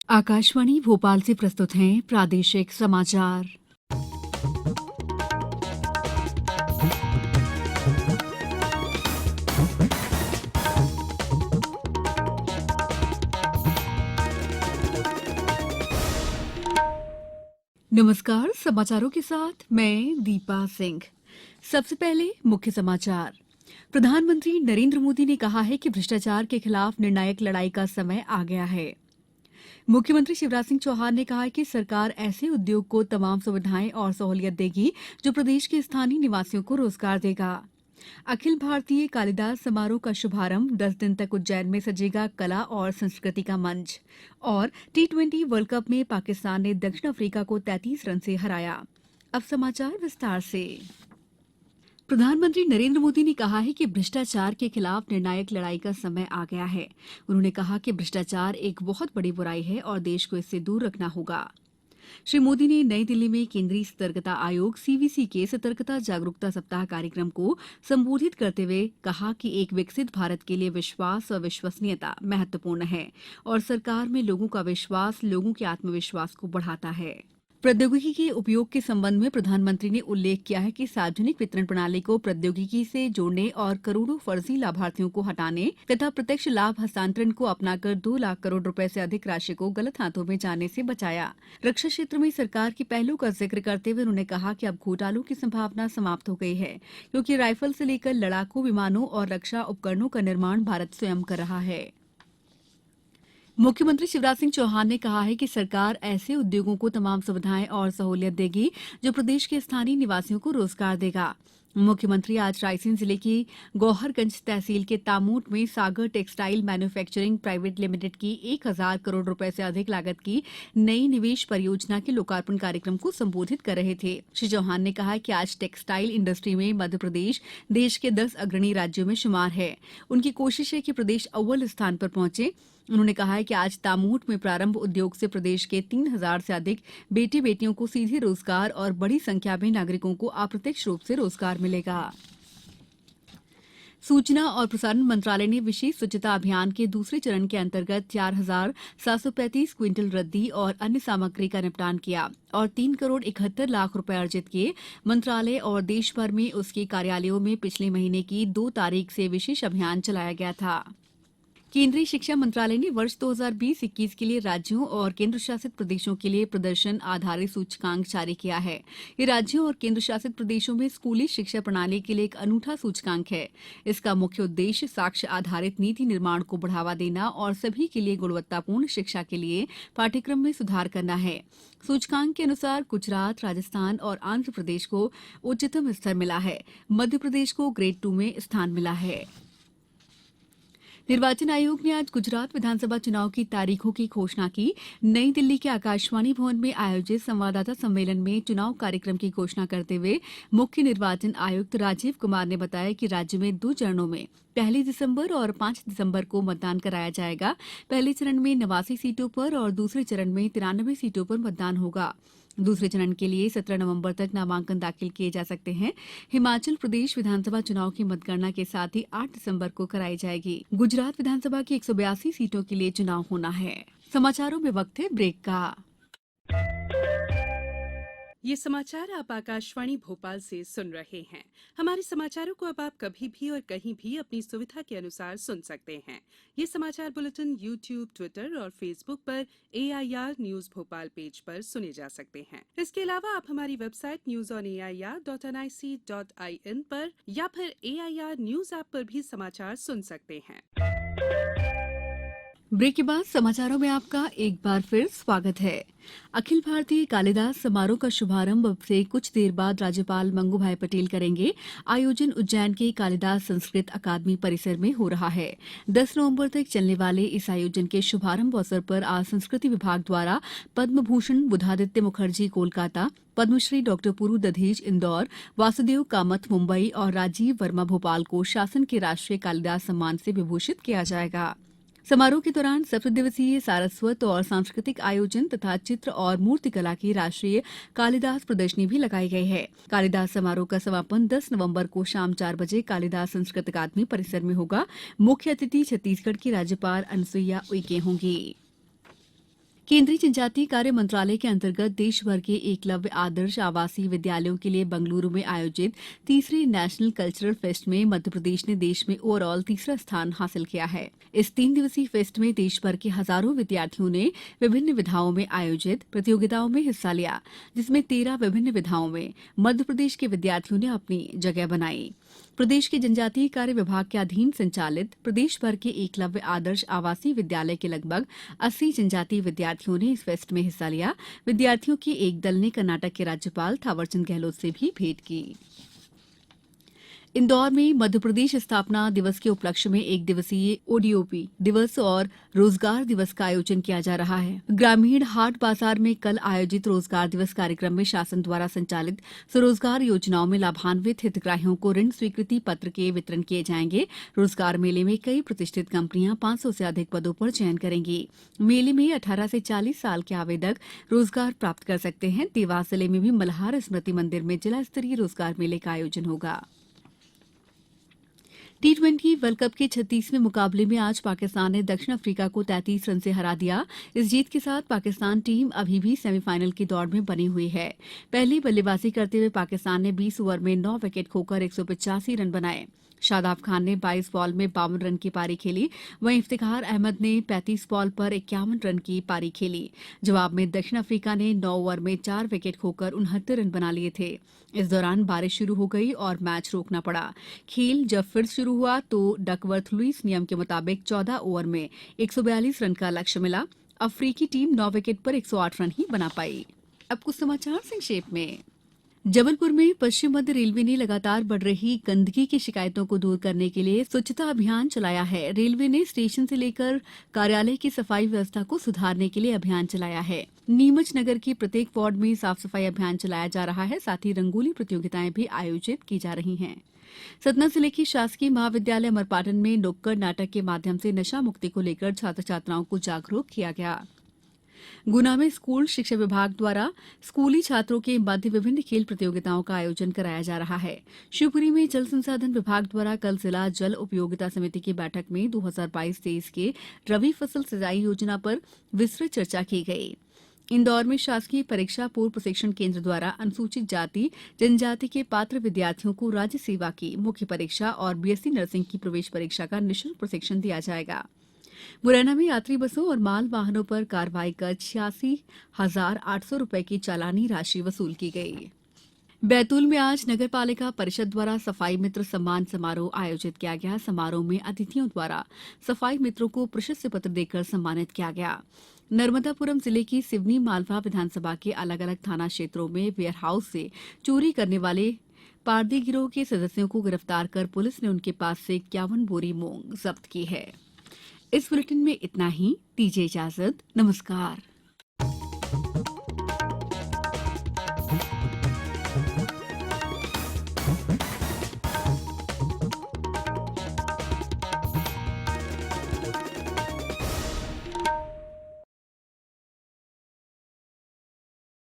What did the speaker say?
आकाशवाणी भोपाल से प्रस्तुत हैं प्रादेशिक समाचार। नमस्कार, समाचारों के साथ मैं दीपा सिंह। सबसे पहले मुख्य समाचार। प्रधानमंत्री नरेंद्र मोदी ने कहा है कि भ्रष्टाचार के खिलाफ निर्णायक लड़ाई का समय आ गया है। मुख्यमंत्री शिवराज सिंह चौहान ने कहा है कि सरकार ऐसे उद्योग को तमाम सुविधाएं और सहूलियत देगी जो प्रदेश के स्थानीय निवासियों को रोजगार देगा। अखिल भारतीय कालिदास समारोह का शुभारंभ 10 दिन तक उज्जैन में सजेगा कला और संस्कृति का मंच। और टी20 वर्ल्ड कप में पाकिस्तान ने दक्षिण अफ्रीका को 33 रन से हराया। अब समाचार विस्तार से। प्रधानमंत्री नरेंद्र मोदी ने कहा है कि भ्रष्टाचार के खिलाफ निर्णायक लड़ाई का समय आ गया है। उन्होंने कहा कि भ्रष्टाचार एक बहुत बड़ी बुराई है और देश को इससे दूर रखना होगा। श्री मोदी ने नई दिल्ली में केंद्रीय सतर्कता आयोग सीवीसी के सतर्कता जागरूकता सप्ताह कार्यक्रम को संबोधित करते हुए कहा कि एक विकसित भारत के लिए विश्वास और विश्वसनीयता महत्वपूर्ण है और सरकार में लोगों का विश्वास लोगों के आत्मविश्वास को बढ़ाता है। प्रौद्योगिकी के उपयोग के संबंध में प्रधानमंत्री ने उल्लेख किया है कि सार्वजनिक वितरण प्रणाली को प्रौद्योगिकी से जोड़ने और करोड़ों फर्जी लाभार्थियों को हटाने तथा प्रत्यक्ष लाभ हस्तांतरण को अपनाकर 2 लाख करोड़ रुपए से अधिक राशि को गलत हाथों में जाने से बचाया। रक्षा क्षेत्र में सरकार की पहलों का जिक्र करते हुए उन्होंने कहा कि अब घोटालों की संभावना समाप्त हो गई है, क्योंकि राइफल से लेकर लड़ाकू विमानों और रक्षा उपकरणों का निर्माण भारत स्वयं कर रहा है। मुख्यमंत्री शिवराज सिंह चौहान ने कहा है कि सरकार ऐसे उद्योगों को तमाम सुविधाएं और सहूलियत देगी जो प्रदेश के स्थानीय निवासियों को रोजगार देगा। मुख्यमंत्री आज रायसेन जिले की गौहरगंज तहसील के तामूट में सागर टेक्सटाइल मैन्युफैक्चरिंग प्राइवेट लिमिटेड की 1000 करोड़ रुपए से अधिक लागत की नई निवेश परियोजना के लोकार्पण कार्यक्रम को संबोधित कर रहे थे। श्री चौहान ने कहा कि आज टेक्सटाइल इंडस्ट्री में मध्य प्रदेश देश के 10 अग्रणी राज्यों में शुमार है। उनकी कोशिश है कि प्रदेश अव्वल स्थान पर पहुंचे। उन्होंने कहा है कि आज तामूट में प्रारंभ उद्योग से प्रदेश के 3000 से अधिक बेटी बेटियों को सीधे रोजगार और बड़ी संख्या में नागरिकों को अप्रत्यक्ष रूप से रोजगार मिलेगा। सूचना और प्रसारण मंत्रालय ने विशेष स्वच्छता अभियान के दूसरे चरण के अंतर्गत 4735 क्विंटल रद्दी और अन्य सामग्री का निपटान किया और 3 करोड़ 71 लाख रुपए अर्जित किए। मंत्रालय और देश भर में उसके कार्यालयों में पिछले महीने की 2 तारीख से विशेष अभियान चलाया गया था। केंद्रीय शिक्षा मंत्रालय ने वर्ष 2020-21 के लिए राज्यों और केंद्र शासित प्रदेशों के लिए प्रदर्शन आधारित सूचकांक जारी किया है। ये राज्यों और केंद्र शासित प्रदेशों में स्कूली शिक्षा प्रणाली के लिए एक अनूठा सूचकांक है। इसका मुख्य उद्देश्य साक्ष्य आधारित नीति निर्माण को बढ़ावा देना और सभी के लिए गुणवत्तापूर्ण शिक्षा के लिए पाठ्यक्रम में सुधार करना है। सूचकांक के अनुसार गुजरात, राजस्थान और आंध्र प्रदेश को उच्चतम स्तर मिला है। मध्य प्रदेश को ग्रेड 2 में स्थान मिला है। निर्वाचन आयोग ने आज गुजरात विधानसभा चुनाव की तारीखों की घोषणा की। नई दिल्ली के आकाशवाणी भवन में आयोजित संवाददाता सम्मेलन में चुनाव कार्यक्रम की घोषणा करते हुए मुख्य निर्वाचन आयुक्त राजीव कुमार ने बताया कि राज्य में 2 चरणों में 1 दिसंबर और 5 दिसंबर को मतदान कराया जाएगा। पहले चरण में 89 सीटों पर और दूसरे चरण में 93 सीटों पर मतदान होगा। दूसरे चरण के लिए 17 नवंबर तक नामांकन दाखिल किए जा सकते हैं। हिमाचल प्रदेश विधानसभा चुनाव की मतगणना के साथ ही 8 दिसंबर को कराई जाएगी। गुजरात विधानसभा की 182 सीटों के लिए चुनाव होना है। समाचारों में वक्त है ब्रेक का। ये समाचार आप आकाशवाणी भोपाल से सुन रहे हैं। हमारे समाचारों को अब आप कभी भी और कहीं भी अपनी सुविधा के अनुसार सुन सकते हैं। ये समाचार बुलेटिन YouTube, ट्विटर और फेसबुक पर AIR न्यूज भोपाल पेज पर सुने जा सकते हैं। इसके अलावा आप हमारी वेबसाइट newsonair.nic.in पर या फिर AIR न्यूज ऐप पर भी समाचार सुन सकते हैं। ब्रेक के बाद समाचारों में आपका एक बार फिर स्वागत है। अखिल भारतीय कालिदास समारोह का शुभारंभ अब से कुछ देर बाद राज्यपाल मंगू भाई पटेल करेंगे। आयोजन उज्जैन के कालिदास संस्कृत अकादमी परिसर में हो रहा है। 10 नवंबर तक चलने वाले इस आयोजन के शुभारंभ अवसर पर आज संस्कृति विभाग द्वारा पद्म भूषण बुधादित्य मुखर्जी कोलकाता, पद्मश्री डॉक्टर पुरु दधीच इंदौर, वासुदेव कामथ मुंबई और राजीव वर्मा भोपाल को शासन के राष्ट्रीय कालिदास सम्मान से विभूषित किया जाएगा। समारोह के दौरान 7 दिवसीय सारस्वत और सांस्कृतिक आयोजन तथा चित्र और मूर्तिकला की राष्ट्रीय कालिदास प्रदर्शनी भी लगाई गई है। कालिदास समारोह का समापन 10 नवंबर को शाम 4 बजे कालिदास संस्कृत अकादमी परिसर में होगा। मुख्य अतिथि छत्तीसगढ़ की राज्यपाल अनुसुईया उइके होंगी। केंद्रीय जनजातीय कार्य मंत्रालय के अंतर्गत देश भर के एकलव्य आदर्श आवासीय विद्यालयों के लिए बंगलुरु में आयोजित तीसरे नेशनल कल्चरल फेस्ट में मध्यप्रदेश ने देश में ओवरऑल तीसरा स्थान हासिल किया है। इस 3 दिवसीय फेस्ट में देश भर के हजारों विद्यार्थियों ने विभिन्न विधाओं में आयोजित प्रतियोगिताओं में हिस्सा लिया, जिसमें 13 विभिन्न विधाओं में मध्यप्रदेश के विद्यार्थियों ने अपनी जगह बनाई। प्रदेश के जनजातीय कार्य विभाग के अधीन संचालित प्रदेश भर के एकलव्य आदर्श आवासीय विद्यालय के लगभग 80 जनजातीय विद्यार्थियों ने इस फेस्ट में हिस्सा लिया। विद्यार्थियों के एक दल ने कर्नाटक के राज्यपाल थावरचंद गहलोत से भी भेंट की। इंदौर में मध्यप्रदेश स्थापना दिवस के उपलक्ष्य में एक दिवसीय ओडीओपी दिवस और रोजगार दिवस का आयोजन किया जा रहा है। ग्रामीण हाट बाजार में कल आयोजित रोजगार दिवस कार्यक्रम में शासन द्वारा संचालित स्वरोजगार योजनाओं में लाभान्वित हितग्राहियों को ऋण स्वीकृति पत्र के वितरण किए जाएंगे। रोजगार मेले में कई प्रतिष्ठित कंपनियां 500 से अधिक पदों पर चयन करेंगी। मेले में 18 से 40 साल के आवेदक रोजगार प्राप्त कर सकते हैं। देवास जिले में भी मल्हार स्मृति मंदिर में जिला स्तरीय रोजगार मेले का आयोजन होगा। T20 वर्ल्ड कप के 36वें मुकाबले में आज पाकिस्तान ने दक्षिण अफ्रीका को 33 रन से हरा दिया। इस जीत के साथ पाकिस्तान टीम अभी भी सेमीफाइनल की दौड़ में बनी हुई है। पहली बल्लेबाजी करते हुए पाकिस्तान ने 20 ओवर में 9 विकेट खोकर 185 रन बनाए। शादाब खान ने 22 बॉल में 52 रन की पारी खेली। वहीं इफ्तिखार अहमद ने 35 बॉल पर 51 रन की पारी खेली। जवाब में दक्षिण अफ्रीका ने 9 ओवर में 4 विकेट खोकर 69 रन बना लिए थे। इस दौरान बारिश शुरू हो गई और मैच रोकना पड़ा। खेल जब फिर शुरू हुआ तो डकवर्थ लुईस नियम के मुताबिक 14 ओवर में 142 रन का लक्ष्य मिला। अफ्रीकी टीम 9 विकेट पर 108 रन ही बना पाई। अब कुछ समाचार संक्षेप में। जबलपुर में पश्चिम मध्य रेलवे ने लगातार बढ़ रही गंदगी की शिकायतों को दूर करने के लिए स्वच्छता अभियान चलाया है। रेलवे ने स्टेशन से लेकर कार्यालय की सफाई व्यवस्था को सुधारने के लिए अभियान चलाया है। नीमच नगर की प्रत्येक वार्ड में साफ सफाई अभियान चलाया जा रहा है। साथ ही रंगोली प्रतियोगिताएं भी आयोजित की जा रही हैं। सतना जिले की शासकीय महाविद्यालय अमरपाटन में नुक्कड़ नाटक के माध्यम से नशा मुक्ति को लेकर छात्र छात्राओं को जागरूक किया गया। गुना में स्कूल शिक्षा विभाग द्वारा स्कूली छात्रों के मध्य विभिन्न खेल प्रतियोगिताओं का आयोजन कराया जा रहा है। शिवपुरी में जल संसाधन विभाग द्वारा कल जिला जल उपयोगिता समिति की बैठक में 2022-23 के रबी फसल सिंचाई योजना पर विस्तृत चर्चा की गई। इंदौर में शासकीय परीक्षा पूर्व प्रशिक्षण केंद्र द्वारा अनुसूचित जाति जनजाति के पात्र विद्यार्थियों को राज्य सेवा की मुख्य परीक्षा और बीएससी नर्सिंग की प्रवेश परीक्षा का निःशुल्क प्रशिक्षण दिया जाएगा। मुरैना में यात्री बसों और माल वाहनों पर कार्रवाई कर 86,800 रुपए की चालानी राशि वसूल की गई। बैतूल में आज नगर पालिका परिषद द्वारा सफाई मित्र सम्मान समारोह आयोजित किया गया। समारोह में अतिथियों द्वारा सफाई मित्रों को प्रशस्ति पत्र देकर सम्मानित किया गया। नर्मदापुरम जिले की सिवनी मालवा विधानसभा के अलग अलग थाना क्षेत्रों में वेयर हाउस से चोरी करने वाले पारदी गिरोह के सदस्यों को गिरफ्तार कर पुलिस ने उनके पास से 51 बोरी मूंग जब्त की है। इस बुलेटिन में इतना ही। दीजिए इजाजत। नमस्कार।